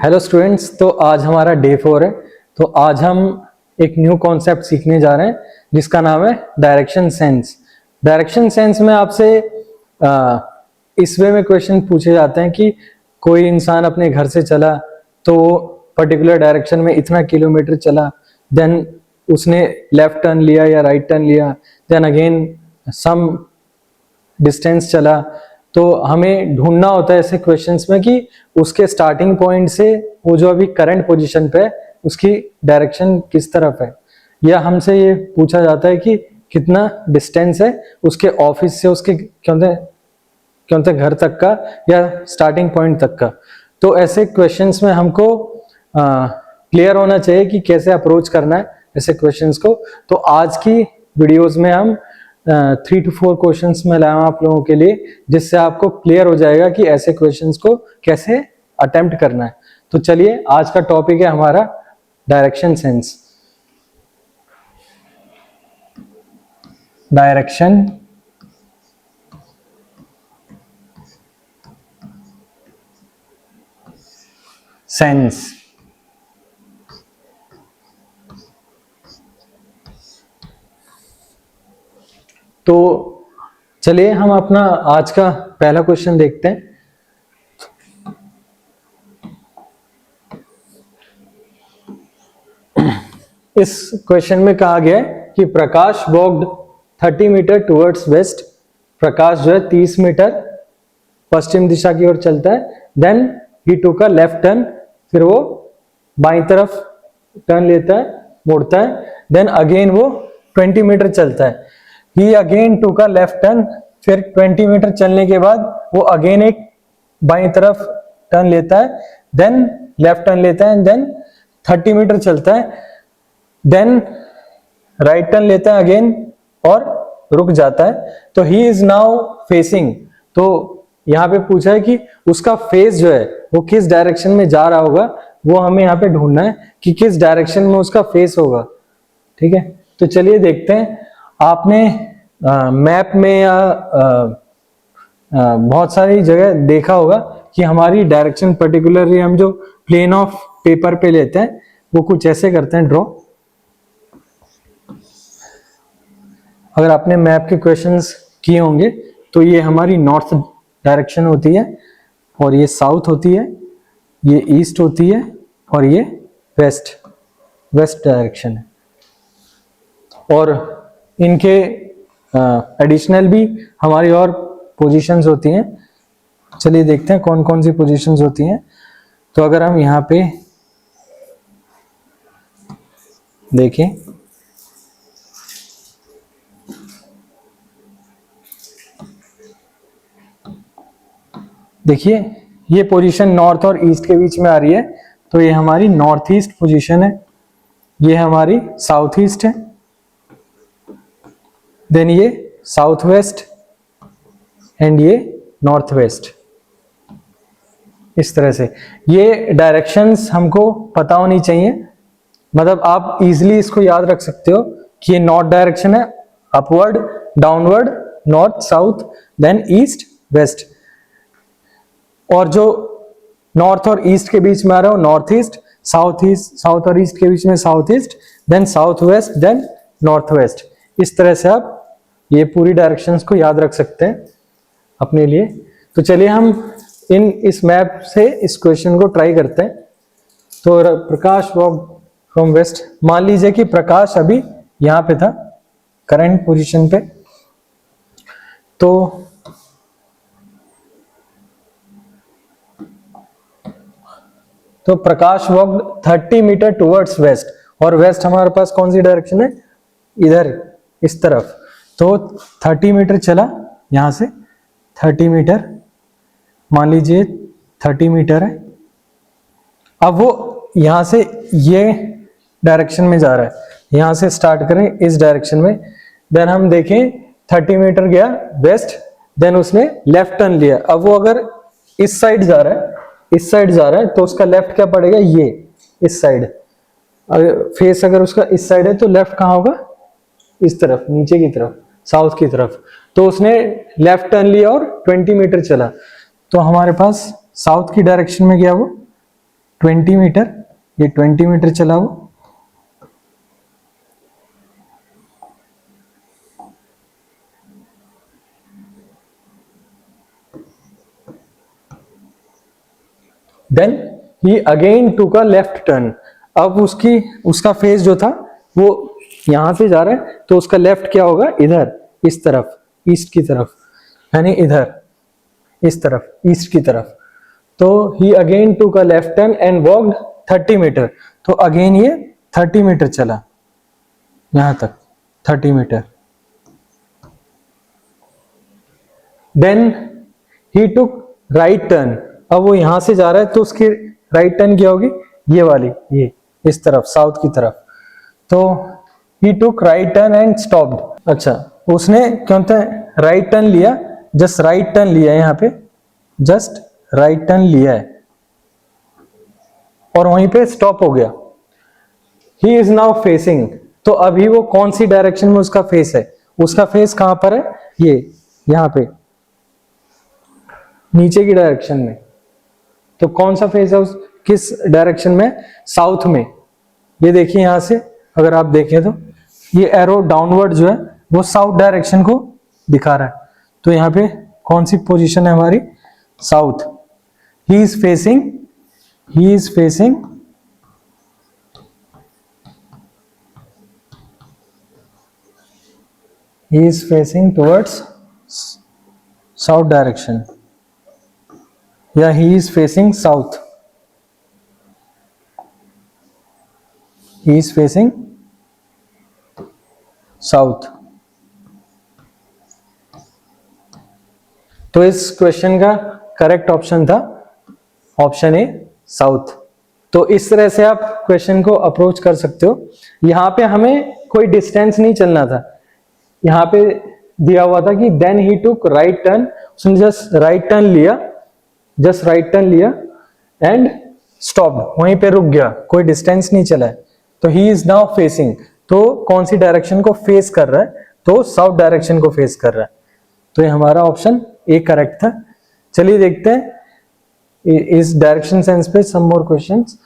Hello students, तो आज हमारा डे 4 है। तो आज हम एक न्यू कॉन्सेप्ट सीखने जा रहे हैं जिसका नाम है डायरेक्शन सेंस। डायरेक्शन सेंस में आपसे इस वे में क्वेश्चन पूछे जाते हैं कि कोई इंसान अपने घर से चला तो पर्टिकुलर डायरेक्शन में इतना किलोमीटर चला, देन उसने लेफ्ट टर्न लिया या राइट टर्न लिया, देन अगेन सम डिस्टेंस चला। तो हमें ढूंढना होता है ऐसे क्वेश्चंस में कि उसके स्टार्टिंग पॉइंट से वो जो अभी करंट पोजीशन पे है उसकी डायरेक्शन किस तरफ है, या हमसे ये पूछा जाता है कि कितना डिस्टेंस है उसके ऑफिस से उसके क्यों घर तक का या स्टार्टिंग पॉइंट तक का। तो ऐसे क्वेश्चंस में हमको क्लियर होना चाहिए कि कैसे अप्रोच करना है ऐसे क्वेश्चंस को। तो आज की वीडियोस में हम 3 to 4 क्वेश्चंस में लाया हूं आप लोगों के लिए, जिससे आपको क्लियर हो जाएगा कि ऐसे क्वेश्चंस को कैसे अटेम्प्ट करना है। तो चलिए, आज का टॉपिक है हमारा डायरेक्शन सेंस। Direction sense. तो चलिए हम अपना आज का पहला क्वेश्चन देखते हैं। इस क्वेश्चन में कहा गया है कि प्रकाश वॉक्ड 30 मीटर टुवर्ड्स वेस्ट। प्रकाश जो है 30 मीटर पश्चिम दिशा की ओर चलता है। Then he took a left turn, फिर वो बाईं तरफ टर्न लेता है, मुड़ता है। देन अगेन वो 20 मीटर चलता है। He again took a left turn, फिर 20 मीटर चलने के बाद वो अगेन एक बाईं तरफ टर्न लेता है, देन लेफ्ट टर्न लेता है, देन 30 मीटर चलता है, देन राइट टर्न लेता है अगेन और रुक जाता है। तो ही इज नाउ फेसिंग। तो यहाँ पे पूछा है कि उसका फेस जो है वो किस डायरेक्शन में जा रहा होगा, वो हमें यहाँ पे ढूंढना है कि किस डायरेक्शन में उसका फेस होगा। ठीक है, तो चलिए देखते हैं। आपने मैप में या बहुत सारी जगह देखा होगा कि हमारी डायरेक्शन पर्टिकुलरली हम जो प्लेन ऑफ पेपर पे लेते हैं वो कुछ ऐसे करते हैं ड्रॉ। अगर आपने मैप के क्वेश्चंस किए होंगे तो ये हमारी नॉर्थ डायरेक्शन होती है, और ये साउथ होती है, ये ईस्ट होती है, और ये वेस्ट डायरेक्शन है। और इनके एडिशनल भी हमारी और पोजीशंस होती हैं। चलिए देखते हैं कौन कौन सी पोजीशंस होती हैं। तो अगर हम यहाँ पे देखें, देखिए ये पोजीशन नॉर्थ और ईस्ट के बीच में आ रही है, तो ये हमारी नॉर्थ ईस्ट पोजीशन है, ये हमारी साउथ ईस्ट है, देन ये साउथ वेस्ट एंड ये नॉर्थ वेस्ट। इस तरह से ये डायरेक्शंस हमको पता होनी चाहिए। मतलब आप इजीली इसको याद रख सकते हो कि ये नॉर्थ डायरेक्शन है, upward, downward, north, south, then east, west. और जो नॉर्थ और ईस्ट के बीच में आ रहा है नॉर्थ ईस्ट, साउथ और ईस्ट के बीच में south east, then south west, then north west. इस तरह से आप ये पूरी डायरेक्शंस को याद रख सकते हैं अपने लिए। तो चलिए हम इस मैप से इस क्वेश्चन को ट्राई करते हैं। तो प्रकाश वॉक फ्रॉम वेस्ट, मान लीजिए कि प्रकाश अभी यहां पे था करंट पोजीशन पे। तो प्रकाश वॉक 30 मीटर टुवर्ड्स वेस्ट, और वेस्ट हमारे पास कौन सी डायरेक्शन है, इधर, इस तरफ। तो 30 मीटर चला यहां से, 30 मीटर, मान लीजिए 30 मीटर है। अब वो यहां से ये डायरेक्शन में जा रहा है, यहां से स्टार्ट करें इस डायरेक्शन में। देन हम देखें 30 मीटर गया वेस्ट, देन उसने लेफ्ट टर्न लिया। अब वो अगर इस साइड जा रहा है, इस साइड जा रहा है, तो उसका लेफ्ट क्या पड़ेगा, ये इस साइड। फेस अगर उसका इस साइड है तो लेफ्ट कहाँ होगा, इस तरफ, नीचे की तरफ, साउथ की तरफ। तो उसने लेफ्ट टर्न लिया और 20 मीटर चला, तो हमारे पास साउथ की डायरेक्शन में गया वो 20 मीटर, ये 20 मीटर चला वो। Then he again took a left turn. अब उसका फेस जो था वो यहां से जा रहा है, तो उसका लेफ्ट क्या होगा, इधर, इस तरफ, ईस्ट की तरफ, यानी इधर, इस तरफ, ईस्ट की तरफ। तो ही again took a left turn and walked 30 metre. तो अगेन ये 30 मीटर चला, यहां तक 30 metre. Then he took right turn. अब वो यहां से जा रहा है, तो उसकी राइट टर्न क्या होगी, ये वाली, ये इस तरफ, साउथ की तरफ। तो ही took right turn and stopped. अच्छा, उसने क्या होता है, राइट टर्न लिया, जस्ट राइट टर्न लिया है, यहाँ पे जस्ट राइट टर्न लिया है और वहीं पे स्टॉप हो गया। He is now facing. तो अभी वो कौन सी डायरेक्शन में उसका फेस है, उसका फेस कहां पर है, ये यहां पे नीचे की डायरेक्शन में। तो कौन सा फेस है, उस किस डायरेक्शन में, साउथ में। ये देखिए यहां से अगर आप देखें तो ये एरो डाउनवर्ड जो है वो साउथ डायरेक्शन को दिखा रहा है। तो यहाँ पे कौन सी पोजीशन है हमारी, south. He is facing, he is facing he is facing towards south direction, या he is facing south, he is facing south। तो इस क्वेश्चन का करेक्ट ऑप्शन था ऑप्शन ए, साउथ। तो इस तरह से आप क्वेश्चन को अप्रोच कर सकते हो। यहां पे हमें कोई डिस्टेंस नहीं चलना था, यहां पे दिया हुआ था कि then he took right turn, उसने जस्ट राइट टर्न लिया, जस्ट राइट टर्न लिया एंड स्टॉप्ड, वहीं पे रुक गया, कोई डिस्टेंस नहीं चला है। तो ही इज नाउ फेसिंग, तो कौन सी डायरेक्शन को फेस कर रहा है, तो साउथ डायरेक्शन को फेस कर रहा है। तो ये हमारा ऑप्शन ए करेक्ट था। चलिए देखते हैं इस डायरेक्शन सेंस पे सम मोर क्वेश्चंस।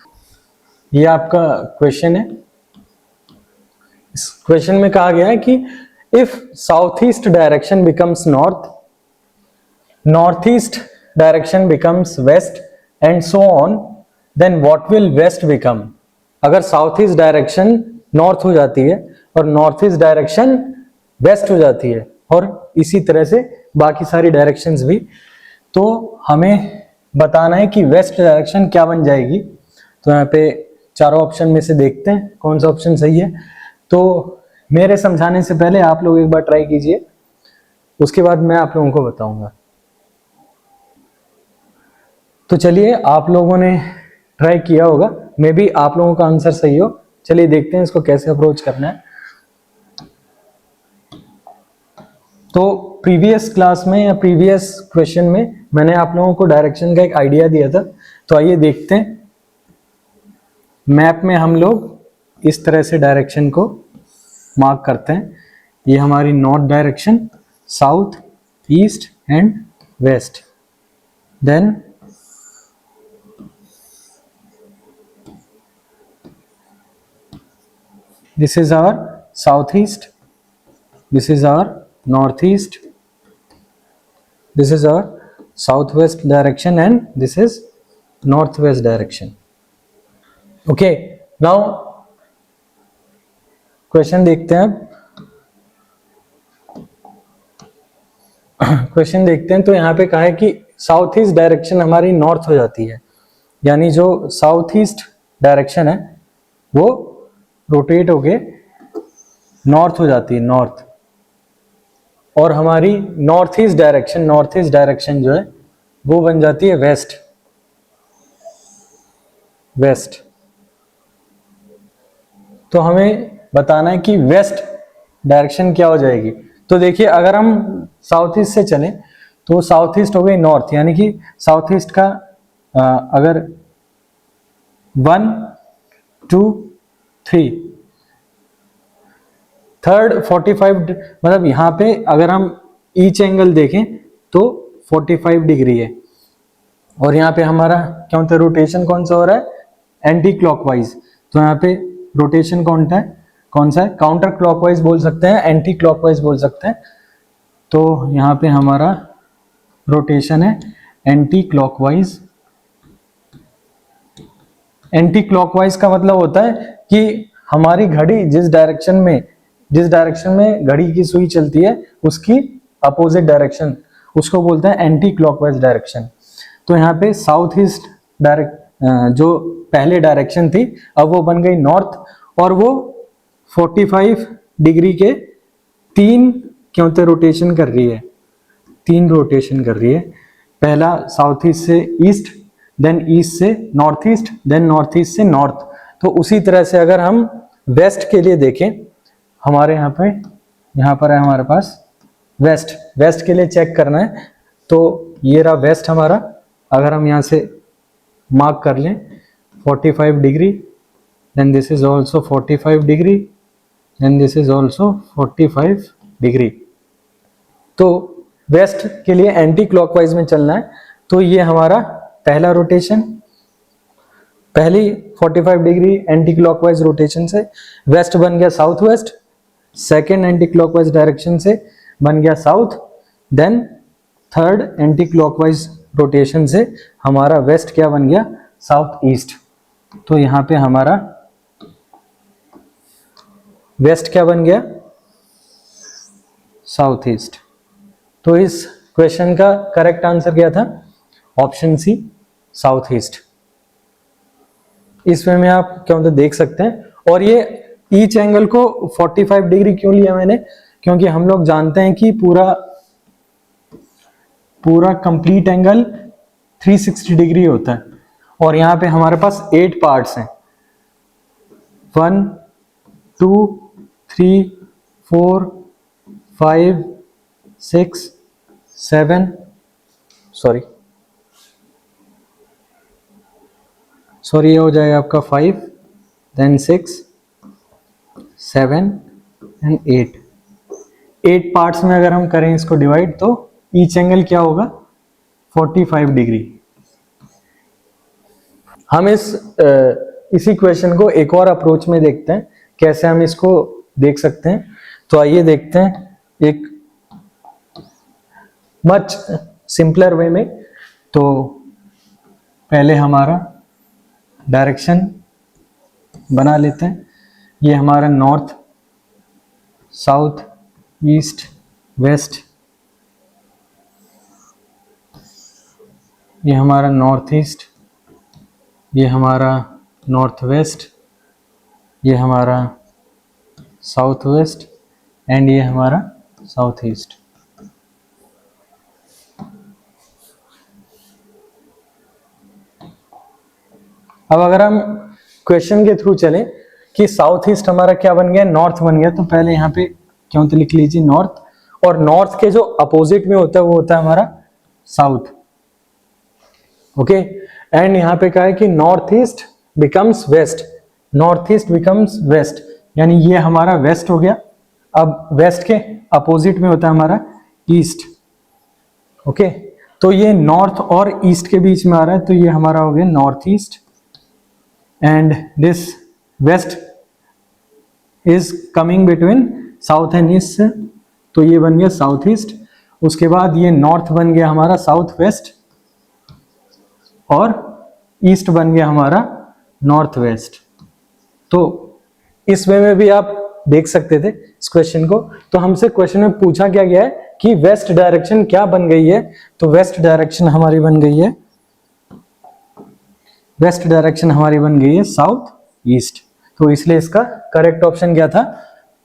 ये आपका क्वेश्चन है। इस क्वेश्चन में कहा गया है कि if southeast direction becomes north, northeast direction becomes west and so on, then what will west become? अगर साउथ ईस्ट डायरेक्शन नॉर्थ हो जाती है और नॉर्थ ईस्ट डायरेक्शन वेस्ट हो जाती है और इसी तरह से बाकी सारी डायरेक्शंस भी, तो हमें बताना है कि वेस्ट डायरेक्शन क्या बन जाएगी। तो यहाँ पे चारों ऑप्शन में से देखते हैं कौन सा ऑप्शन सही है। तो मेरे समझाने से पहले आप लोग एक बार ट्राई कीजिए, उसके बाद मैं आप लोगों को बताऊंगा। तो चलिए, आप लोगों ने ट्राई किया होगा, मे बी आप लोगों का आंसर सही हो। चलिए देखते हैं इसको कैसे अप्रोच करना है। तो प्रीवियस क्लास में या प्रीवियस क्वेश्चन में मैंने आप लोगों को डायरेक्शन का एक आइडिया दिया था। तो आइए देखते हैं। मैप में हम लोग इस तरह से डायरेक्शन को मार्क करते हैं। ये हमारी north direction, south, east and west. Then this is our southeast, this is our northeast, this is our southwest direction and this is northwest direction. Okay, now question देखते हैं। क्वेश्चन देखते हैं। तो यहाँ पे कहा है कि साउथ ईस्ट डायरेक्शन हमारी नॉर्थ हो जाती है, यानी जो साउथ ईस्ट डायरेक्शन है वो रोटेट होके नॉर्थ हो जाती है, नॉर्थ। और हमारी नॉर्थ ईस्ट डायरेक्शन जो है वो बन जाती है वेस्ट, वेस्ट। तो हमें बताना है कि वेस्ट डायरेक्शन क्या हो जाएगी। तो देखिए, अगर हम साउथ ईस्ट से चलें तो साउथ ईस्ट हो गई नॉर्थ, यानी कि साउथ ईस्ट का अगर 1 2 3 थर्ड 45 मतलब यहाँ पे अगर हम ईच एंगल देखें तो 45 डिग्री है। और यहाँ पे हमारा क्या होता है, रोटेशन कौन सा हो रहा है, एंटी क्लॉकवाइज, तो यहाँ पे रोटेशन कौन सा है, काउंटर क्लॉकवाइज बोल सकते हैं, एंटी क्लॉकवाइज बोल सकते हैं। तो यहाँ पे हमारा रोटेशन है एंटी क्लॉकवाइज। एंटी क्लॉकवाइज का मतलब होता है कि हमारी घड़ी जिस डायरेक्शन में घड़ी की सुई चलती है उसकी अपोजिट डायरेक्शन, उसको बोलते हैं एंटी क्लॉकवाइज डायरेक्शन। तो यहाँ पे साउथ ईस्ट जो पहले डायरेक्शन थी अब वो बन गई नॉर्थ, और वो 45 डिग्री के 3 क्योंकि रोटेशन कर रही है, 3 रोटेशन कर रही है। पहला साउथ ईस्ट से ईस्ट, देन ईस्ट से north east, then north east से नॉर्थ। तो उसी तरह से अगर हम वेस्ट के लिए देखें, हमारे यहाँ पर है हमारे पास वेस्ट के लिए चेक करना है। तो ये रहा वेस्ट हमारा, अगर हम यहाँ से मार्क कर लें 45 degree, then this is also 45 degree, then this is also 45 degree. तो वेस्ट के लिए एंटी क्लॉकवाइज में चलना है। तो ये हमारा पहला रोटेशन, पहली 45 डिग्री एंटी क्लॉकवाइज रोटेशन से वेस्ट बन गया south west, second anti clockwise direction से बन गया south, then third anti clockwise rotation से हमारा वेस्ट क्या बन गया, साउथ ईस्ट। तो यहाँ पे हमारा वेस्ट क्या बन गया, साउथ ईस्ट। तो इस क्वेश्चन का करेक्ट आंसर क्या था, ऑप्शन सी, साउथ ईस्ट। इस वे में आप क्या मतलब देख सकते हैं। और ये ईच एंगल को 45 डिग्री क्यों लिया मैंने, क्योंकि हम लोग जानते हैं कि पूरा कंप्लीट एंगल 360 डिग्री होता है, और यहाँ पे हमारे पास 8 पार्ट्स हैं, 1 2 3 4 5 6 7 सॉरी ये हो जाएगा आपका 5, देन 6 7 एंड 8 पार्ट्स में अगर हम करें इसको डिवाइड, तो ईच एंगल क्या होगा, 45 डिग्री। हम इसी क्वेश्चन को एक और अप्रोच में देखते हैं, कैसे हम इसको देख सकते हैं। तो आइए देखते हैं एक मच सिंपलर वे में। तो पहले हमारा डायरेक्शन बना लेते हैं। ये हमारा नॉर्थ, साउथ, ईस्ट, वेस्ट, ये हमारा नॉर्थ ईस्ट, ये हमारा नॉर्थ वेस्ट, ये हमारा साउथ वेस्ट, एंड ये हमारा साउथ ईस्ट। अब अगर हम क्वेश्चन के थ्रू चलें कि साउथ ईस्ट हमारा क्या बन गया, नॉर्थ बन गया, तो पहले यहाँ पे क्यों तो लिख लीजिए नॉर्थ, और नॉर्थ के जो अपोजिट में होता है वो होता है हमारा साउथ। ओके, एंड यहाँ पे क्या है कि north east becomes west, north east becomes west, यानी ये हमारा वेस्ट हो गया। अब वेस्ट के अपोजिट में होता है हमारा ईस्ट। ओके, तो ये नॉर्थ और ईस्ट के बीच में आ रहा है, तो ये हमारा हो गया north east, and this west is coming between south and east, तो ये बन गया साउथ ईस्ट। उसके बाद ये नॉर्थ बन गया हमारा साउथ वेस्ट, और ईस्ट बन गया हमारा नॉर्थ वेस्ट। तो इस वे में भी आप देख सकते थे इस क्वेश्चन को। तो हमसे क्वेश्चन में पूछा क्या गया है कि वेस्ट डायरेक्शन क्या बन गई है, तो वेस्ट डायरेक्शन हमारी बन गई है, वेस्ट डायरेक्शन हमारी बन गई है साउथ ईस्ट। तो इसलिए इसका करेक्ट ऑप्शन क्या था,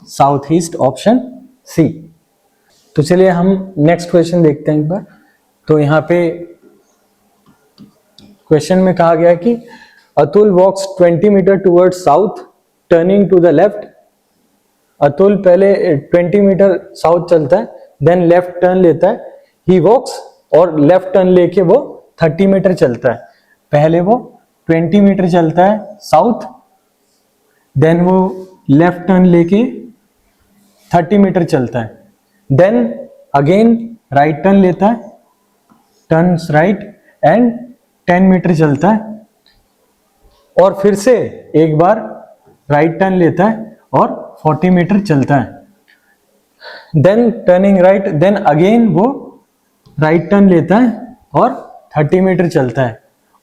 साउथ ईस्ट, ऑप्शन सी। तो चलिए हम नेक्स्ट क्वेश्चन देखते हैं एक बार। तो यहाँ पे क्वेश्चन में कहा गया है कि Atul walks 20 metre towards south turning to the left. Atul पहले 20 मीटर साउथ चलता है, देन लेफ्ट टर्न लेता है, ही वॉक्स, और लेफ्ट टर्न लेके वो 30 मीटर चलता है। पहले वो 20 मीटर चलता है साउथ, देन वो लेफ्ट टर्न लेके 30 मीटर चलता है, देन अगेन राइट टर्न लेता है, टर्न्स राइट, एंड 10 मीटर चलता है, और फिर से एक बार राइट टर्न लेता है और 40 मीटर चलता है, then turning right, then again वो राइट टर्न लेता है और 30 मीटर चलता है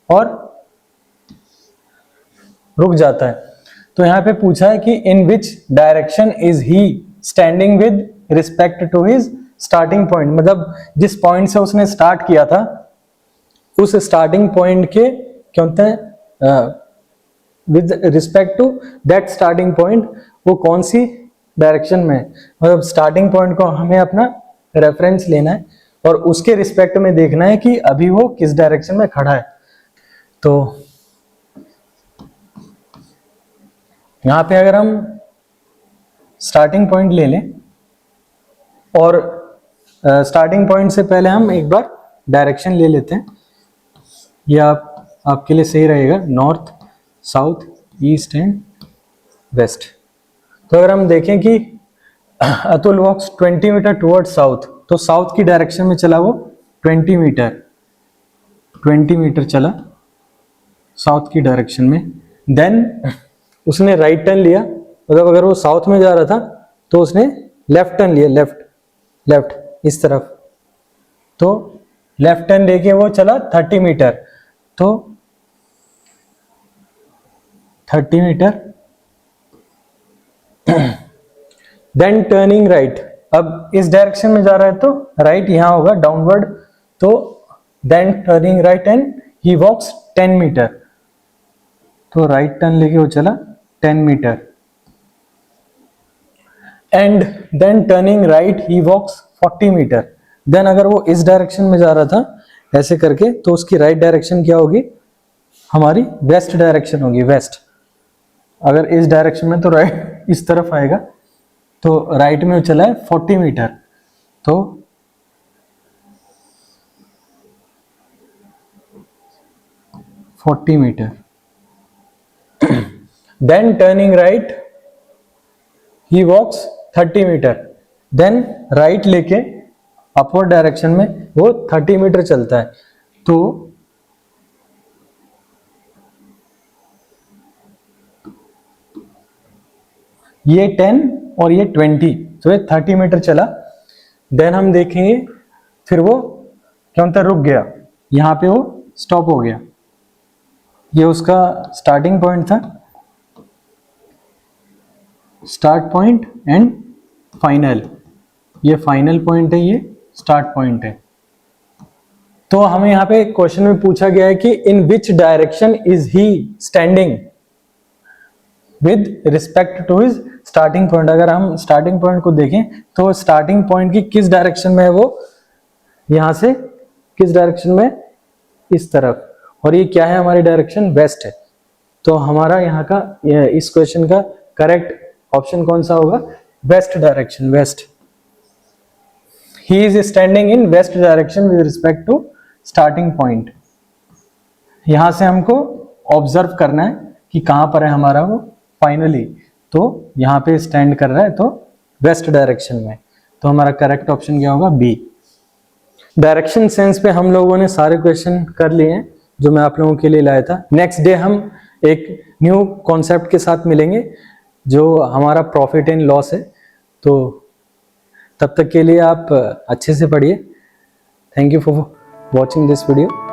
और रुक जाता है। तो यहाँ पे पूछा है कि in which direction is he standing with respect to his starting point, मतलब जिस पॉइंट से उसने स्टार्ट किया था उस स्टार्टिंग पॉइंट के क्या होता है with respect to that starting point, वो कौन सी डायरेक्शन में, मतलब स्टार्टिंग पॉइंट को हमें अपना रेफरेंस लेना है और उसके रिस्पेक्ट में देखना है कि अभी वो किस डायरेक्शन में खड़ा है। तो यहां पे अगर हम स्टार्टिंग पॉइंट ले लें और स्टार्टिंग पॉइंट से पहले हम एक बार डायरेक्शन ले लेते हैं, ये आपके लिए सही रहेगा, north, south, east and west. तो अगर हम देखें कि Atul walks 20 metre toward south, तो साउथ की डायरेक्शन में चला वो 20 मीटर चला साउथ की डायरेक्शन में, देन उसने राइट टर्न लिया, मतलब अगर वो साउथ में जा रहा था तो उसने लेफ्ट टर्न लिया, लेफ्ट इस तरफ, तो लेफ्ट टर्न लेके वो चला 30 मीटर, तो 30 मीटर, देन टर्निंग राइट, अब इस डायरेक्शन में जा रहा है तो राइट यहां होगा डाउनवर्ड, तो then turning right and he walks 10 metre, तो राइट टर्न लेके वो चला 10 metre, and then turning right he walks 40 metre. Then अगर वो इस डायरेक्शन में जा रहा था ऐसे करके, तो उसकी राइट डायरेक्शन क्या होगी, हमारी वेस्ट डायरेक्शन होगी, वेस्ट। अगर इस डायरेक्शन में तो राइट इस तरफ आएगा, तो राइट में चला है 40 मीटर, तो then turning right he walks 30 metre, then right लेके अपवर्ड डायरेक्शन में वो 30 मीटर चलता है, तो ये 10 और ये 20, तो ये 30 मीटर चला। देन हम देखेंगे फिर वो क्या होता है, रुक गया, यहां पे वो स्टॉप हो गया, ये उसका स्टार्टिंग पॉइंट था, स्टार्ट पॉइंट एंड फाइनल, ये फाइनल पॉइंट है, ये स्टार्ट पॉइंट है। तो हमें यहाँ पे क्वेश्चन में पूछा गया है कि in which direction is he standing with respect to his starting point. अगर हम स्टार्टिंग पॉइंट को देखें तो स्टार्टिंग पॉइंट की किस डायरेक्शन में है, वो यहां से किस डायरेक्शन में, इस तरफ, और ये क्या है, हमारी डायरेक्शन वेस्ट है। तो हमारा यहाँ का इस क्वेश्चन का करेक्ट ऑप्शन कौन सा होगा, west direction, west. He is standing in west direction with respect to starting point. यहां से हमको ऑब्जर्व करना है कि कहां पर है हमारा वो फाइनली, तो यहां पे स्टैंड कर रहा है तो वेस्ट डायरेक्शन में, तो हमारा करेक्ट ऑप्शन क्या होगा, बी। डायरेक्शन सेंस पे हम लोगों ने सारे क्वेश्चन कर लिए हैं जो मैं आप लोगों के लिए लाया था। नेक्स्ट डे हम एक न्यू कॉन्सेप्ट के साथ मिलेंगे जो हमारा प्रॉफिट एंड लॉस है। तो तब तक के लिए आप अच्छे से पढ़िए। Thank you for watching this video.